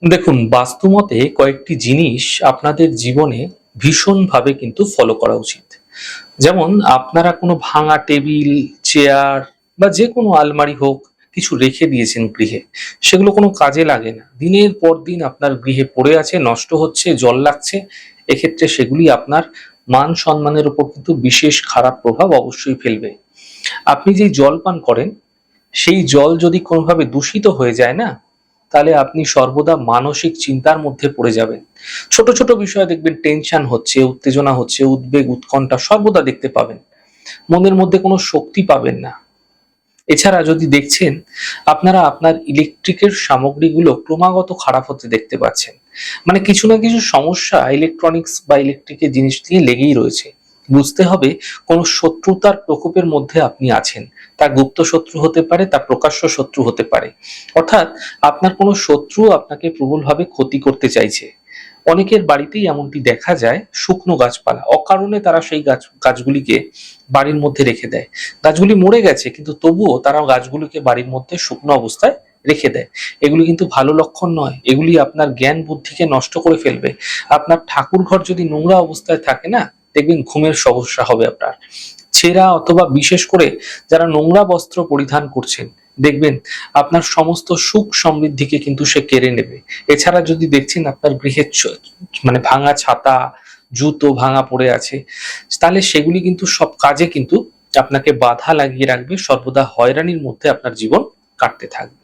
দেখুন, বাস্তুমতে কয়েকটি জিনিস আপনাদের জীবনে ভীষণভাবে কিন্তু ফলো করা উচিত। যেমন আপনারা কোনো ভাঙা টেবিল, চেয়ার বা যে কোনো আলমারি হোক, কিছু রেখে দিয়েছেন গৃহে। সেগুলো কোনো কাজে লাগে না। দিনের পর দিন আপনার গৃহে পড়ে আছে, নষ্ট হচ্ছে, জল লাগছে। এক্ষেত্রে সেগুলি আপনার মান-সম্মানের উপর কিন্তু বিশেষ খারাপ প্রভাব অবশ্যই ফেলবে। আপনি যেই জল পান করেন, সেই জল যদি কোনোভাবে দূষিত হয়ে যায় না, তাহলে আপনি সর্বদা মানসিক চিন্তার মধ্যে পড়ে যাবেন। ছোট ছোট বিষয়ে দেখবেন টেনশন হচ্ছে, উত্তেজনা হচ্ছে, উদ্বেগ উৎকণ্ঠা সর্বদা দেখতে পাবেন। মনের মধ্যে কোনো শক্তি পাবেন না। এছাড়া যদি দেখছেন, আপনারা আপনার ইলেকট্রিকের সামগ্রীগুলো ক্রমাগত খারাপ হতে দেখতে পাচ্ছেন। মানে কিছু না কিছু সমস্যা ইলেকট্রনিক্স বা ইলেকট্রিকের জিনিস দিয়ে লেগেই রয়েছে। বুঝতে হবে কোন শত্রুতার প্রকোপের মধ্যে আপনি আছেন। তা গুপ্ত শত্রু হতে পারে, তা প্রকাশ্য শত্রু হতে পারে। অর্থাৎ আপনার কোনো শত্রু আপনাকে প্রবলভাবে ক্ষতি করতে চাইছে। অনেকের বাড়িতেই এমনটি দেখা যায়, শুকনো গাছপালা অকারণে তারা সেই গাছগুলিকে বাড়ির মধ্যে রেখে দেয়। গাছগুলি মরে গেছে কিন্তু তবুও তারা গাছগুলিকে বাড়ির মধ্যে শুকনো অবস্থায় রেখে দেয়। এগুলি কিন্তু ভালো লক্ষণ নয়। এগুলি আপনার জ্ঞান বুদ্ধিকে নষ্ট করে ফেলবে। আপনার ঠাকুর ঘর যদি নোংরা অবস্থায় থাকে না, দেখবেন ঘুমের সমস্যা হবে আপনার। ছেঁড়া অথবা বিশেষ করে যারা নোংরা বস্ত্র পরিধান করছেন, দেখবেন আপনার সমস্ত সুখ সমৃদ্ধিকে কিন্তু সে কেড়ে নেবে। এছাড়া যদি দেখছেন আপনার গৃহের মানে ভাঙা ছাতা, জুতো ভাঙা পড়ে আছে, তাহলে সেগুলি কিন্তু সব কাজে কিন্তু আপনাকে বাধা লাগিয়ে রাখবে। সর্বদা হয়রানির মধ্যে আপনার জীবন কাটতে থাকবে।